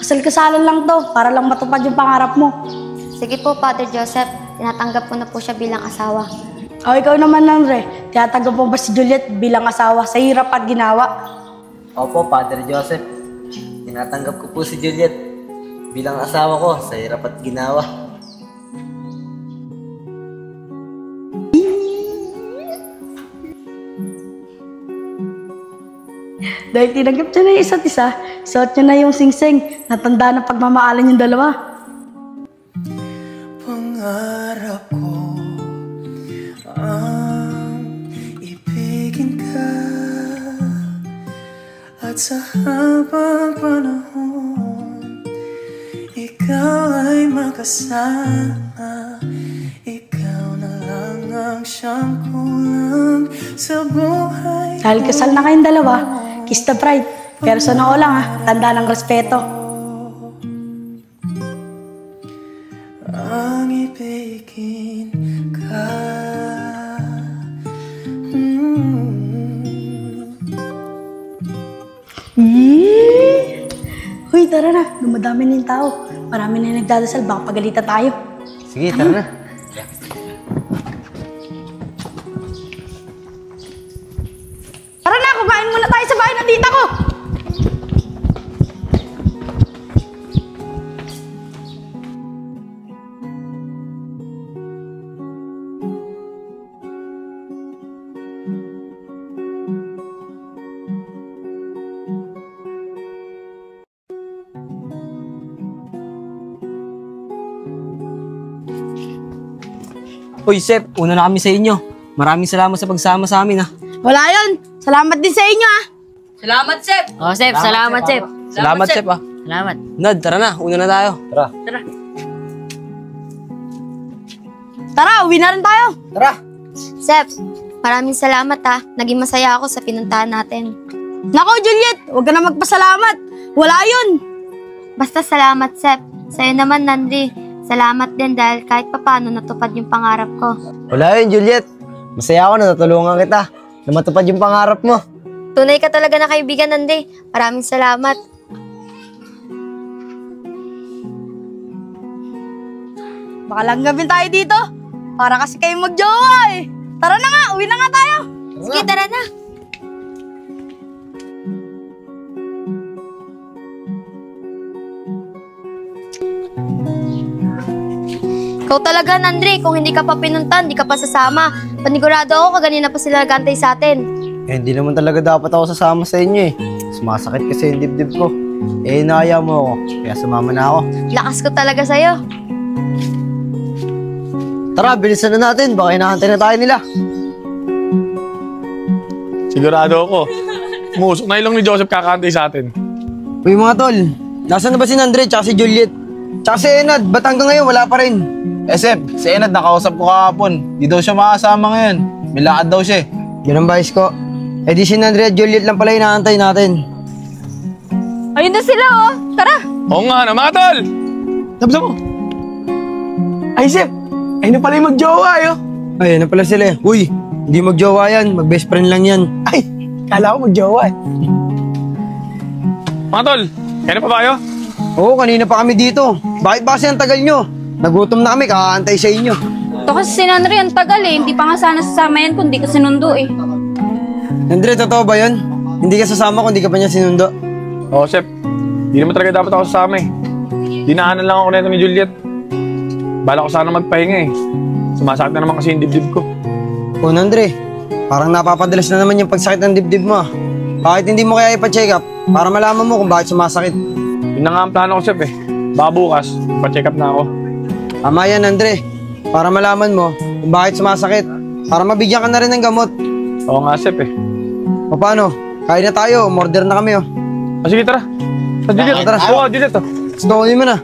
Kasal-kasalan lang to, para lang matupad yung pangarap mo. Sige po, Father Joseph. Tinatanggap ko na po siya bilang asawa. O ikaw naman, Andre, tinatanggap mo ba si Juliet bilang asawa sa hirap at ginawa? Opo, Father Joseph. Tinatanggap ko po si Juliet bilang asawa ko sa hirap at ginawa. Dahil tinanggap niya na yung isa't isa, suot niya na yung singsing, natanda na pagmamahalan yung dalawa. Pangarap ko ang ibigin ka, at sa habang panahon ikaw ay makasama. Ikaw na lang ang siyang kulang sa buhay. Dahil kasal na kayong dalawa, kiss the bride. Pero sa noo lang tanda ng respeto. Ang ibigin ka. Uy, tara na. Dumadami na yung tao. Marami na yung nagdadasal. Baka pagalitan tayo. Sige, tara na. Tara na, kumain muna tayo sa bahay ng tita ko. Uy, Sep, una na kami sa inyo. Maraming salamat sa pagsama sa amin, ha. Wala yun. Salamat din sa inyo, Salamat, Sep! Oh, Sep, salamat, Sep. Salamat, Sep, ha. Salamat. Nad, tara na. Una na tayo. Tara. Tara, uwi na rin tayo. Tara. Sep, maraming salamat ha. Naging masaya ako sa pinuntahan natin. Nako, Juliet, huwag ka na magpasalamat. Wala yun. Basta salamat, Sep. Sa'yo naman, Nandri. Salamat din dahil kahit papano natupad yung pangarap ko. Wala yun, Juliet. Masaya ako na natulungan kita na matupad yung pangarap mo. Tunay ka talaga na kaibigan, Nandri. Maraming salamat. Baka langgabin tayo dito. Para kasi kayo magjowa eh. Tara na nga, uwi na nga tayo. Sige, tara na. Ikaw talaga, Nandri. Kung hindi ka pa pinuntan, hindi ka pa sasama. Panigurado ako, kaganina pa sila nagantay sa atin. Eh, hindi naman talaga dapat ako sasama sa inyo eh. Sumasakit kasi yung dibdib ko. Eh, inaya mo ako. Kaya sumama na ako. Lakas ko talaga sa'yo. Tara, bilisan na natin. Baka hinahantay na tayo nila. Sigurado ako. Musok na ilong ni Joseph kakantay sa atin. Uy, mga tol. Nasaan na ba si Andre tsaka si Juliet? Tsaka si Enad, ba't hanggang ngayon wala pa rin? Sep, si Enad nakausap ko kahapon. Di daw siya makasama ngayon. May lakad daw siya eh. Yun ang bayis ko. Eh di si Andre at Juliet lang pala inaantay natin. Ayun na sila oh. Tara. Oo nga na, mga tol! Tapos mo. Ay, Sep! Ayun na pala yung magjowa eh. Ayun na pala sila eh. Uy, hindi magjowa yan. Mag-best friend lang yan. Ay, kala ko magjowa eh. Mga tol, kaya na pa ba kayo? Oo, kanina pa kami dito. Bakit ba kasi ang tagal nyo? Nagutom na kami, kakaantay sa inyo. Ito kasi si Nandri ang tagal eh. Hindi pa nga sana sasama yan kung di ka sinundo eh. Andre, totoo ba yun? Hindi ka sasama kung di ka pa niya sinundo. Oo, Sep. Di naman talaga dapat ako sasama eh. Dinaanan lang ako nito ni Juliet. Bala ko sana magpahinga eh. Sumasakit na naman kasi yung dibdib ko. Oo, Andre. Parang napapadalas na naman yung pagsakit ng dibdib mo. Bakit hindi mo kaya ipa-check up para malaman mo kung bakit sumasakit? Yun na nga ang plano ko, Sep eh. Baka bukas, pa-check up na ako. Tama yan, Andre. Para malaman mo kung bakit sumasakit. Para mabigyan ka na rin ng gamot. Oo nga, Sep eh. O paano? Kain na tayo. Umorder na kami, oh. O sige, tara. Sa Juliet. Tara. Oo, Juliet oh. Gusto ko mo na.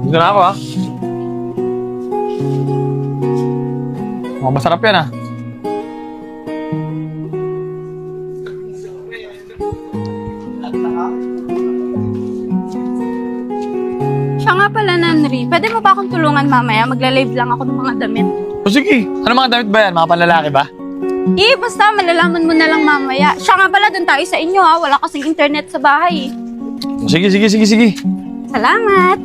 Dito na ako ha. Mukhang masarap yan ha. Siya nga pala, Nandri. Pwede mo ba akong tulungan mamaya? Magla-live lang ako ng mga damit. O sige, ano mga damit ba yan? Mga panlalaki ba? Basta malalaman mo na lang mamaya. Siya nga pala, doon tayo sa inyo ha. Wala kasing internet sa bahay. Sige. Salamat.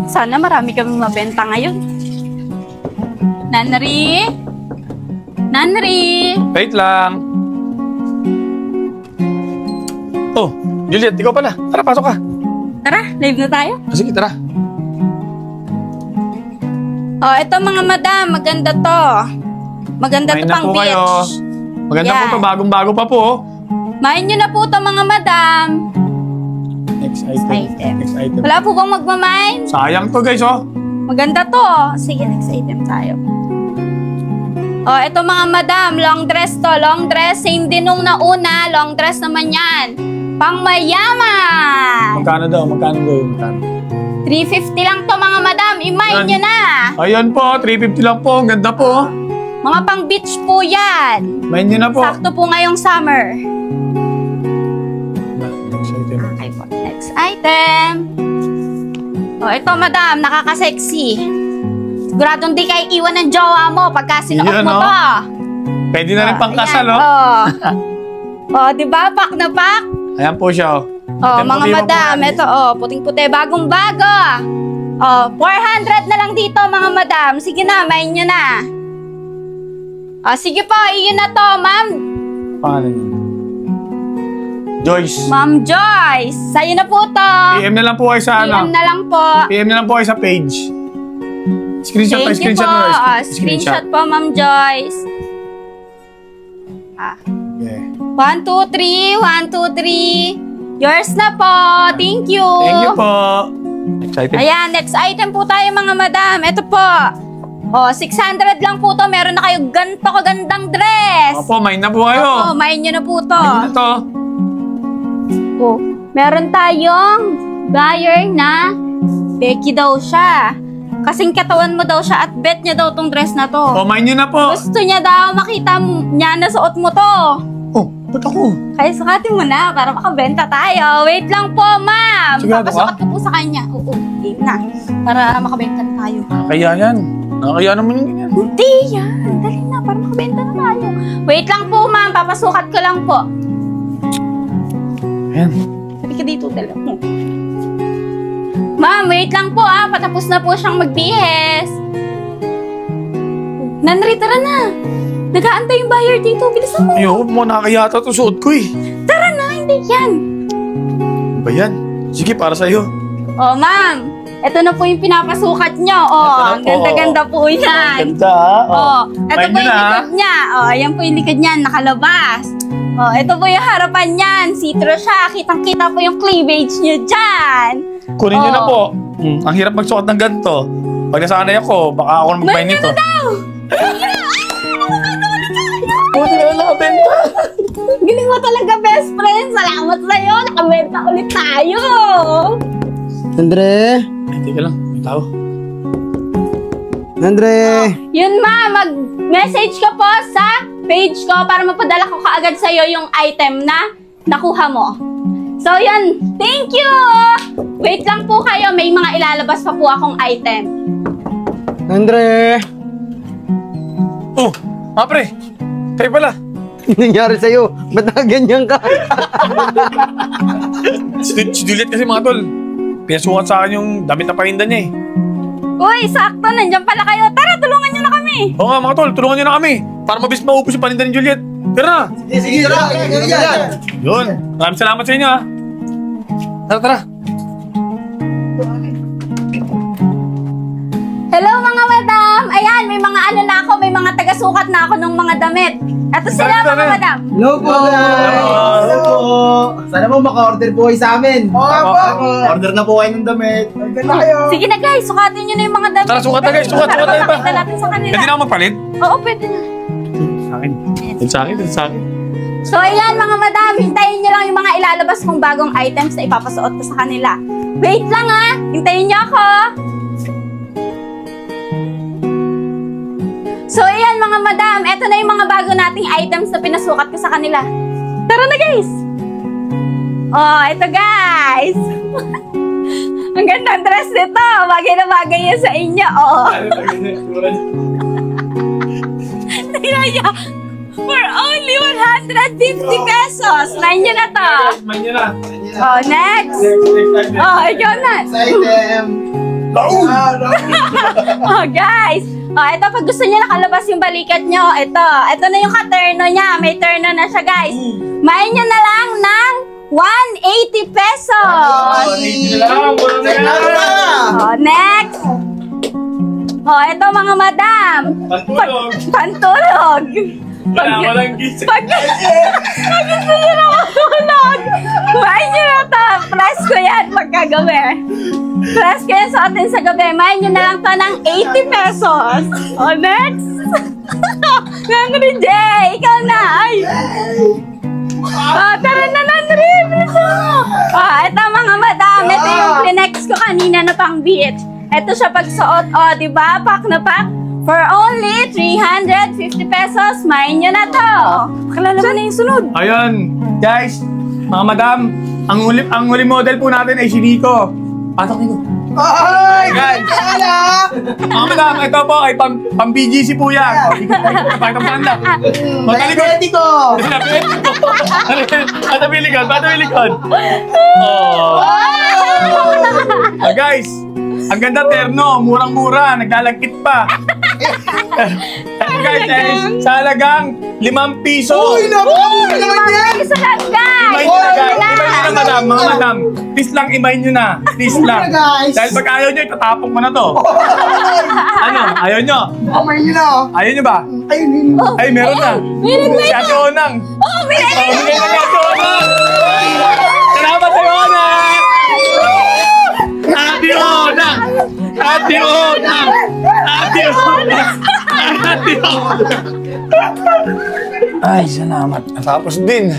Sana marami kaming mabenta ngayon. Nanri? Wait lang. Oh, Juliet, ikaw pala. Tara, pasok ka. Tara, live na tayo. Sige, tara. Oh, ito mga madam, maganda to. Maganda to Kumain na pang po beach. kayo. Maganda Yan. po to, bagong-bago pa po. Main nyo na po to mga madam. Next item. Wala po bang magmamain? Sayang to guys, oh. Maganda to. Sige, next item tayo. Oh, ito mga madam, long dress to. Long dress, same din nung nauna. Long dress naman yan. Pang mayaman. Magkano daw? 350 lang to mga madam. I-mine nyo na. Ayan po, 350 lang po. Ang ganda po. Mga pang beach po yan. Main nyo na po. Sakto po ngayong summer. Next item. Okay po, next item. Oh, ito madam, nakaka-sexy. Siguradong di kayo iwan ng jowa mo pagka sinuot Yan, mo oh. to. Pwede na rin pang kasal, Ayan, oh. Oh, di ba? Pak na pak. Ayan po siya, oh. Oh, Puting-puti mga mo po madam, yan. ito oh, puting-puti, bagong-bago. Oh, 400 na lang dito mga madam. Sige na, main nyo na. Oh, sige po, iyon na to, ma'am. Pangalan niya. Joyce. Ma'am Joyce, sa'yo na po to. PM na lang po kayo sa PM na lang po. PM na lang po kayo sa page. Screenshot Thank you screenshot po. mo. Screenshot po, Ma'am Joyce. Yeah. 1, 2, 3. 1, 2, 3. Yours na po. Thank you. Thank you po. Excited. Ayan, next item po tayo mga madam. Ito po. Oh, 600 lang po to. Meron na kayo ganito kagandang dress. Opo, main na po kayo. Opo, main nyo na po to. Main na to. Oh, meron tayong buyer na Becky daw siya. Kasing katawan mo daw siya at bet niya daw tong dress na to. Oh, main nyo na po. Gusto niya daw makita niya na suot mo to. Oh, ba't ako? Kaya sukatin mo na para makabenta tayo. Wait lang po, ma'am. Sigurado Papasukat ka? ko po sa kanya. Oo, game na. Para makabenta na tayo. Kaya yan. Nakakaya naman yung ganyan. Hindi yan. Dali na, para makabenta na tayo. Wait lang po, ma'am. Papasukat ko lang po. Ayan. Sabi ka dito, dala mo. Ma'am, wait lang po patapos na po siyang magbihis. Nanri, tara na. Nag-aantay yung buyer dito. Bilisan mo. Ayoko mo, nakakayata to suot ko eh. Tara na, hindi yan. Ano ba yan? Sige, para sa'yo. Oh, ma'am. Ito na po yung pinapasukat nyo. Oh, ang ganda-ganda po yan. Ganda ha? Oh, ito Main po nyo yung na, ha? likod niya. Oh, ayan po yung likod niya, nakalabas. Oh, ito po yung harapan niyan. See-through siya. Kitang-kita po yung cleavage niyo dyan. Kunin nyo na po. Ang hirap magsuot ng ganito. Pag nasanay ako, baka ako na magpahin nito. Buti na lang nakabenta. Galing mo talaga, best friend. Salamat sa'yo. Nakabenta ulit tayo. Andre? Ay, teka lang. May tao. Andre? Yun, ma. Mag-message ka po sa page ko para mapadala ko kaagad sa'yo yung item na nakuha mo. So, yun. Thank you! Wait lang po kayo. May mga ilalabas pa po akong item. Andre? Oh, pre. Kayo pala. Ano nangyari sa'yo? Ba't nakaganyan ka? Si Juliet kasi mga tol. Pinasukat sa akin yung damit na paninda niya eh. Uy, sakto. Nandiyan pala kayo. Tara, tulungan nyo na kami. Oo nga mga tol, tulungan niyo na kami. Para mabilis maubos yung paninda ni Juliet. Tara na. Sige, Yun. Maraming salamat sa inyo ha. Tara, tara. Hello mga madam! Ayan, may mga ano na ako, may mga taga-sukat na ako ng mga damit. Ito sila Tara, mga tara. madam. Hello po! Hello po! Sana po maka-order po kayo sa amin. Order na po kayo ng damit. Order na kayo. Sige na guys, sukatin nyo na yung mga damit. Tara, sukat na guys, sukat na Para iba. mapakita natin sa kanila. Pwede na ako magpalit? Oo, pwede na. Sa akin. Yun sa akin, yun sa akin. So ayan mga madam, hintayin nyo lang yung mga ilalabas kong bagong items na ipapasuot ko sa kanila. Wait lang ha! Hintayin nyo ako! So ayan mga madam, eto na yung mga bago nating items na pinasukat ko sa kanila. Tara na guys! Oh, eto guys! Ang gandang dress nito. Bagay na bagay yan sa inyo. Oo. Tingnan niyo. For only 150 pesos. Nain niyo na to. Main nyo na. Oh, next. Oh, ikaw na. Oh, guys. Oh, ito, pag gusto niyo nakalabas yung balikat nyo, ito na yung katerno niya. May terno na siya, guys. Main nyo na lang ng 180 pesos. Oh, next. Oh, ito mga madam. Pantulog. Walang gising. Pag gusto nyo na matulog, main nyo na ito. Presko yan pagkagabi. Presko yan sa atin sa gabi. Main nyo na lang ito ng 80 pesos. O, next. Nandri J, ikaw na. Ay. Tara na, Nandri. Bilisan mo. Ito mga madam. Ito yung Kleenex ko kanina na pang beach. Ito siya pagsuot. O, diba? Pack na pack. For only 350 pesos, main nyo na to. Pakilala mo na yung sunod. Ayun, guys, mga madam, ang huli model po natin ay si Nico. Patok Nico. Ay! Guys! Mga madam, ito po ay pang BGC po yan. Pakita mo saan. Ready ko! Patabilikod. Guys, ang ganda terno, murang-mura, naglalagkit pa. Guys, sa halagang 5 piso. Uy, napakamura naman yan! Isa lang, guys. Imayin nyo na, guys. Imayin nyo na, madam. Mga madam. Please lang, imayin nyo na. Please lang. guys. Dahil pag ayaw nyo, itatapok mo na to. Ano? Ayaw nyo? Kamay nyo na! Ayaw nyo ba? Ayun yun! Ay, meron na. Si Ate Onang. Oh, Bigay na ni Ate Onang. Salamat sa Onang. Ate Onang. Ate Onang. Ate Onang. Ate Onang. Ay, salamat. Tapos din.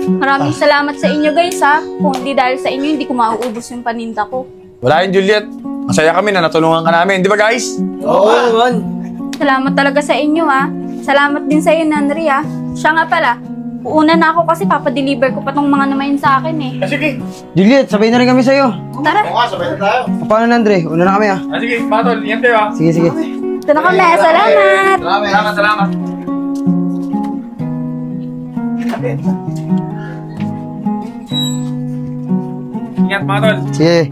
Maraming salamat sa inyo, guys, ha. Kung hindi dahil sa inyo, hindi ko mauubos yung paninda ko. Wala yun, Juliet. Masaya kami na natulungan ka namin. Di ba, guys? Oo naman. Salamat talaga sa inyo, ha. Salamat din sa iyo, Nandri, ha. Siya nga pala, uuna na ako kasi papadeliver ko pa tong mga namayin sa akin, eh. Sige. Juliet, sabay na rin kami sa'yo. Tara, Paano na, Andre? Una na kami ah. Sige, Patol. Yan tayo, ha. Sige, sige. ito na kami. Salamat. Salamat. Ingat, Patol. Sige.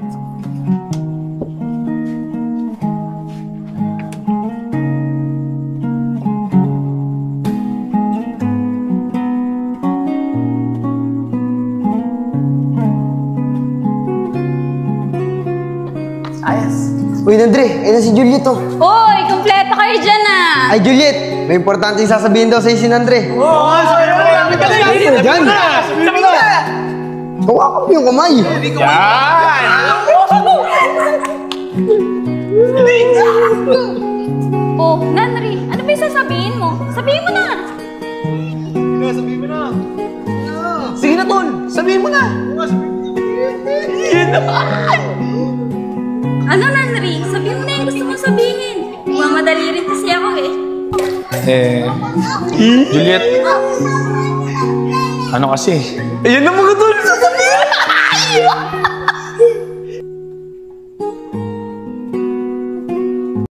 Uy, Andre, ayun na si Juliet oh. Uy, kompleto kayo dyan, ah. Ay, Juliet, may importante yung sasabihin daw sa'yo si Andre. Ano dyan? Hawakan mo yung kamay. Oh, Nandri, ano ba yung sasabihin mo? Sabihin mo na. Sige na, Tol! Sabihin mo na! Ano, Nandri? Sabihin mo na yung gusto mong sabihin. Mamadali rin kasi ako, eh. Juliet. Ano kasi? Ayan na mga tol!